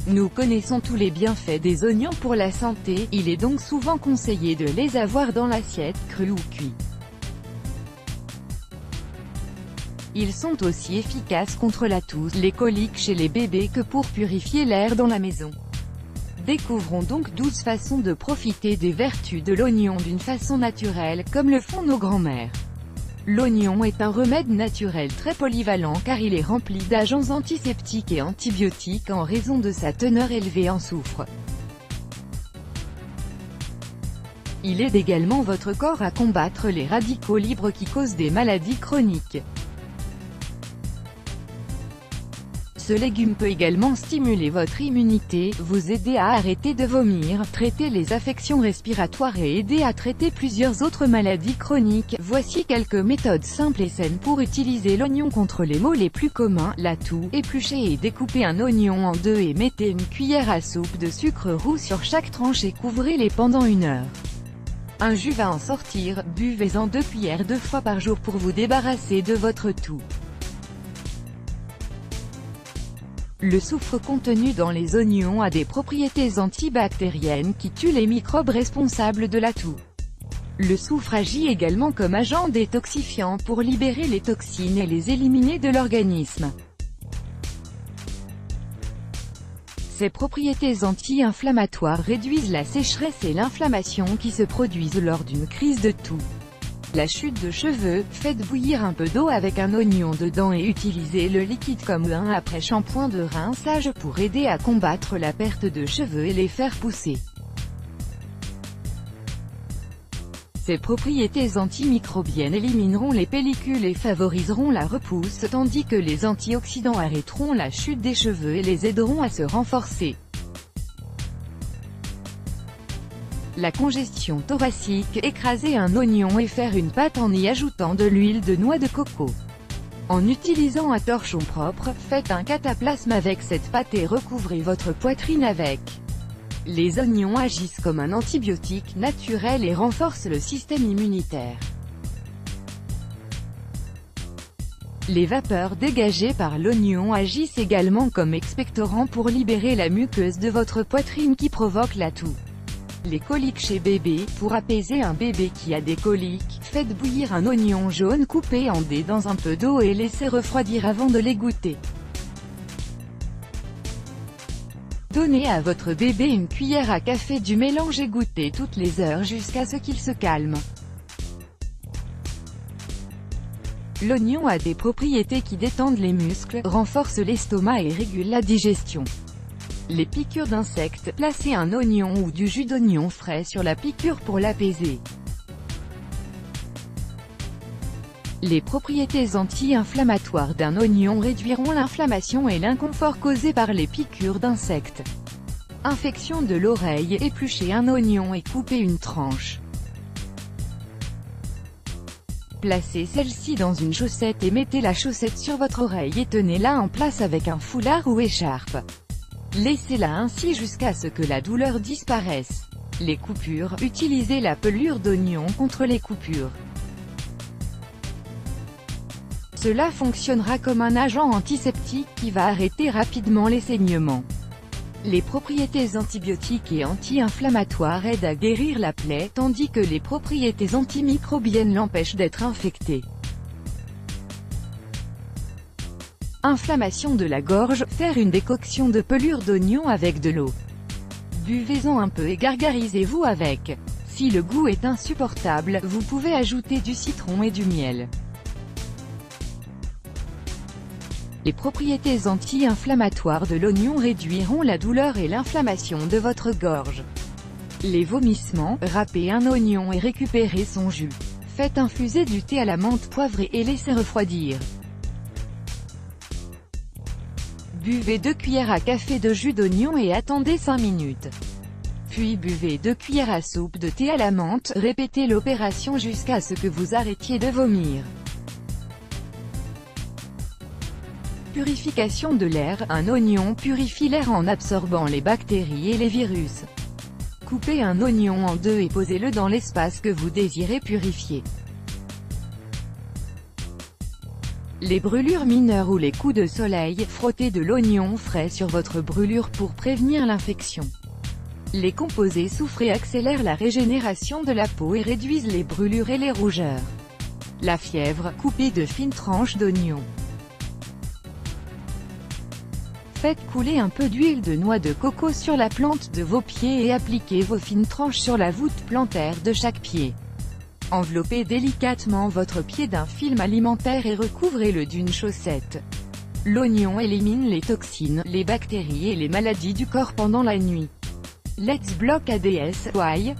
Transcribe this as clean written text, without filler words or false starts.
Nous connaissons tous les bienfaits des oignons pour la santé, il est donc souvent conseillé de les avoir dans l'assiette, crus ou cuits. Ils sont aussi efficaces contre la toux, les coliques chez les bébés que pour purifier l'air dans la maison. Découvrons donc 12 façons de profiter des vertus de l'oignon d'une façon naturelle, comme le font nos grands-mères. L'oignon est un remède naturel très polyvalent car il est rempli d'agents antiseptiques et antibiotiques en raison de sa teneur élevée en soufre. Il aide également votre corps à combattre les radicaux libres qui causent des maladies chroniques. Ce légume peut également stimuler votre immunité, vous aider à arrêter de vomir, traiter les affections respiratoires et aider à traiter plusieurs autres maladies chroniques. Voici quelques méthodes simples et saines pour utiliser l'oignon contre les maux les plus communs, la toux. Épluchez et découpez un oignon en deux et mettez une cuillère à soupe de sucre roux sur chaque tranche et couvrez-les pendant 1 heure. Un jus va en sortir, buvez-en 2 cuillères 2 fois par jour pour vous débarrasser de votre toux. Le soufre contenu dans les oignons a des propriétés antibactériennes qui tuent les microbes responsables de la toux. Le soufre agit également comme agent détoxifiant pour libérer les toxines et les éliminer de l'organisme. Ses propriétés anti-inflammatoires réduisent la sécheresse et l'inflammation qui se produisent lors d'une crise de toux. La chute de cheveux, faites bouillir un peu d'eau avec un oignon dedans et utilisez le liquide comme un après-shampoing de rinçage pour aider à combattre la perte de cheveux et les faire pousser. Ces propriétés antimicrobiennes élimineront les pellicules et favoriseront la repousse, tandis que les antioxydants arrêteront la chute des cheveux et les aideront à se renforcer. La congestion thoracique, écraser un oignon et faire une pâte en y ajoutant de l'huile de noix de coco. En utilisant un torchon propre, faites un cataplasme avec cette pâte et recouvrez votre poitrine avec. Les oignons agissent comme un antibiotique naturel et renforcent le système immunitaire. Les vapeurs dégagées par l'oignon agissent également comme expectorants pour libérer la muqueuse de votre poitrine qui provoque la toux. Les coliques chez bébé, pour apaiser un bébé qui a des coliques, faites bouillir un oignon jaune coupé en dés dans un peu d'eau et laissez refroidir avant de l'égoutter. Donnez à votre bébé une cuillère à café du mélange égouttez toutes les heures jusqu'à ce qu'il se calme. L'oignon a des propriétés qui détendent les muscles, renforcent l'estomac et régulent la digestion. Les piqûres d'insectes, placez un oignon ou du jus d'oignon frais sur la piqûre pour l'apaiser. Les propriétés anti-inflammatoires d'un oignon réduiront l'inflammation et l'inconfort causé par les piqûres d'insectes. Infection de l'oreille, épluchez un oignon et coupez une tranche. Placez celle-ci dans une chaussette et mettez la chaussette sur votre oreille et tenez-la en place avec un foulard ou écharpe. Laissez-la ainsi jusqu'à ce que la douleur disparaisse. Les coupures, utilisez la pelure d'oignon contre les coupures. Cela fonctionnera comme un agent antiseptique qui va arrêter rapidement les saignements. Les propriétés antibiotiques et anti-inflammatoires aident à guérir la plaie, tandis que les propriétés antimicrobiennes l'empêchent d'être infectée. Inflammation de la gorge, faire une décoction de pelure d'oignon avec de l'eau. Buvez-en un peu et gargarisez-vous avec. Si le goût est insupportable, vous pouvez ajouter du citron et du miel. Les propriétés anti-inflammatoires de l'oignon réduiront la douleur et l'inflammation de votre gorge. Les vomissements, râpez un oignon et récupérez son jus. Faites infuser du thé à la menthe poivrée et laissez refroidir. Buvez 2 cuillères à café de jus d'oignon et attendez 5 minutes. Puis buvez 2 cuillères à soupe de thé à la menthe, répétez l'opération jusqu'à ce que vous arrêtiez de vomir. Purification de l'air, un oignon purifie l'air en absorbant les bactéries et les virus. Coupez un oignon en deux et posez-le dans l'espace que vous désirez purifier. Les brûlures mineures ou les coups de soleil, frottez de l'oignon frais sur votre brûlure pour prévenir l'infection. Les composés soufrés accélèrent la régénération de la peau et réduisent les brûlures et les rougeurs. La fièvre, coupez de fines tranches d'oignon. Faites couler un peu d'huile de noix de coco sur la plante de vos pieds et appliquez vos fines tranches sur la voûte plantaire de chaque pied. Enveloppez délicatement votre pied d'un film alimentaire et recouvrez-le d'une chaussette. L'oignon élimine les toxines, les bactéries et les maladies du corps pendant la nuit. Let's block ADS, why?